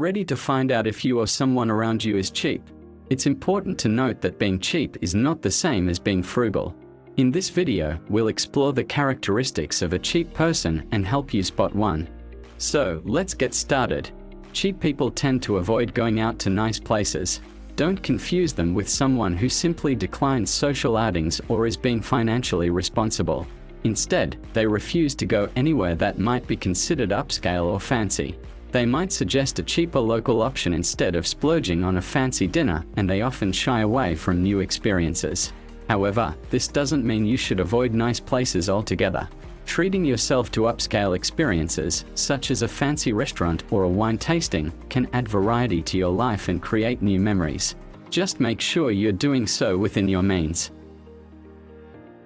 ready to find out if you or someone around you is cheap? It's important to note that being cheap is not the same as being frugal. In this video, we'll explore the characteristics of a cheap person and help you spot one. So, let's get started. Cheap people tend to avoid going out to nice places. Don't confuse them with someone who simply declines social outings or is being financially responsible. Instead, they refuse to go anywhere that might be considered upscale or fancy. They might suggest a cheaper local option instead of splurging on a fancy dinner, and they often shy away from new experiences. However, this doesn't mean you should avoid nice places altogether. Treating yourself to upscale experiences, such as a fancy restaurant or a wine tasting, can add variety to your life and create new memories. Just make sure you're doing so within your means.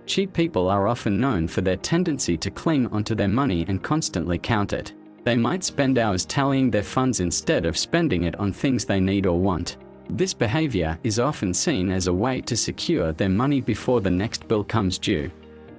Cheap people are often known for their tendency to cling onto their money and constantly count it. They might spend hours tallying their funds instead of spending it on things they need or want. This behavior is often seen as a way to secure their money before the next bill comes due.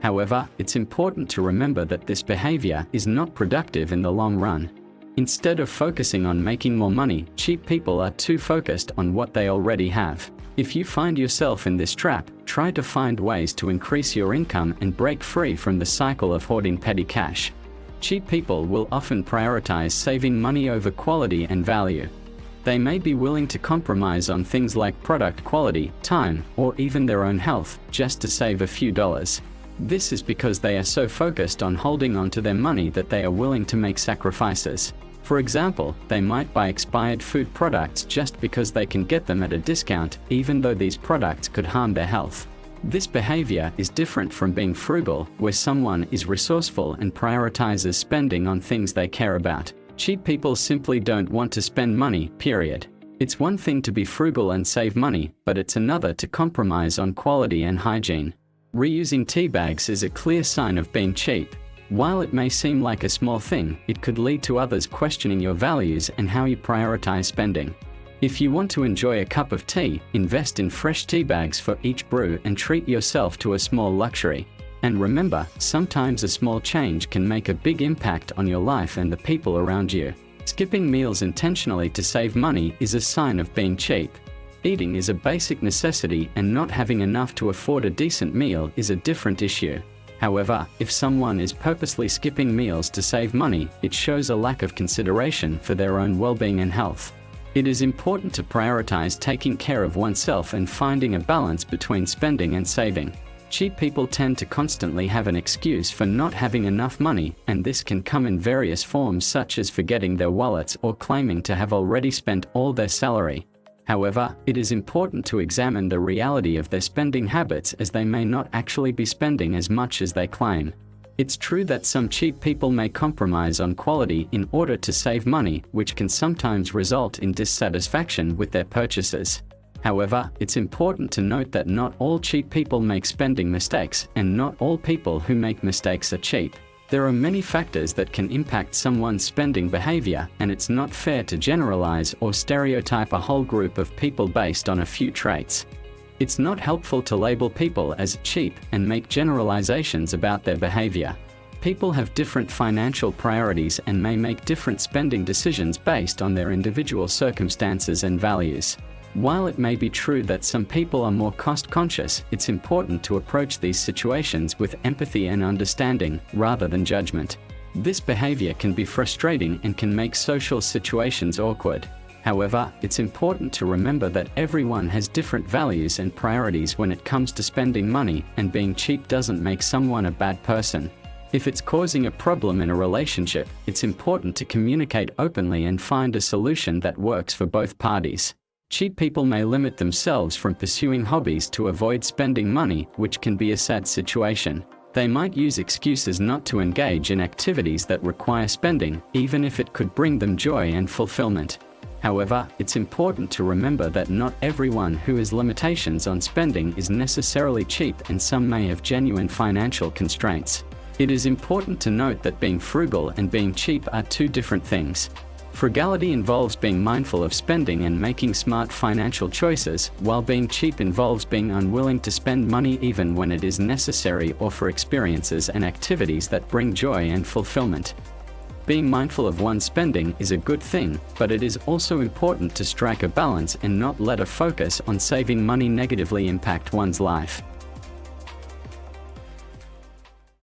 However, it's important to remember that this behavior is not productive in the long run. Instead of focusing on making more money, cheap people are too focused on what they already have. If you find yourself in this trap, try to find ways to increase your income and break free from the cycle of hoarding petty cash. Cheap people will often prioritize saving money over quality and value. They may be willing to compromise on things like product quality, time, or even their own health, just to save a few dollars. This is because they are so focused on holding on to their money that they are willing to make sacrifices. For example, they might buy expired food products just because they can get them at a discount, even though these products could harm their health. This behavior is different from being frugal, where someone is resourceful and prioritizes spending on things they care about. Cheap people simply don't want to spend money, period. It's one thing to be frugal and save money, but it's another to compromise on quality and hygiene. Reusing tea bags is a clear sign of being cheap. While it may seem like a small thing, it could lead to others questioning your values and how you prioritize spending. If you want to enjoy a cup of tea, invest in fresh tea bags for each brew and treat yourself to a small luxury. And remember, sometimes a small change can make a big impact on your life and the people around you. Skipping meals intentionally to save money is a sign of being cheap. Eating is a basic necessity, and not having enough to afford a decent meal is a different issue. However, if someone is purposely skipping meals to save money, it shows a lack of consideration for their own well-being and health. It is important to prioritize taking care of oneself and finding a balance between spending and saving. Cheap people tend to constantly have an excuse for not having enough money, and this can come in various forms, such as forgetting their wallets or claiming to have already spent all their salary. However, it is important to examine the reality of their spending habits, as they may not actually be spending as much as they claim. It's true that some cheap people may compromise on quality in order to save money, which can sometimes result in dissatisfaction with their purchases. However, it's important to note that not all cheap people make spending mistakes, and not all people who make mistakes are cheap. There are many factors that can impact someone's spending behavior, and it's not fair to generalize or stereotype a whole group of people based on a few traits. It's not helpful to label people as cheap and make generalizations about their behavior. People have different financial priorities and may make different spending decisions based on their individual circumstances and values. While it may be true that some people are more cost-conscious, it's important to approach these situations with empathy and understanding, rather than judgment. This behavior can be frustrating and can make social situations awkward. However, it's important to remember that everyone has different values and priorities when it comes to spending money, and being cheap doesn't make someone a bad person. If it's causing a problem in a relationship, it's important to communicate openly and find a solution that works for both parties. Cheap people may limit themselves from pursuing hobbies to avoid spending money, which can be a sad situation. They might use excuses not to engage in activities that require spending, even if it could bring them joy and fulfillment. However, it's important to remember that not everyone who has limitations on spending is necessarily cheap, and some may have genuine financial constraints. It is important to note that being frugal and being cheap are two different things. Frugality involves being mindful of spending and making smart financial choices, while being cheap involves being unwilling to spend money even when it is necessary or for experiences and activities that bring joy and fulfillment. Being mindful of one's spending is a good thing, but it is also important to strike a balance and not let a focus on saving money negatively impact one's life.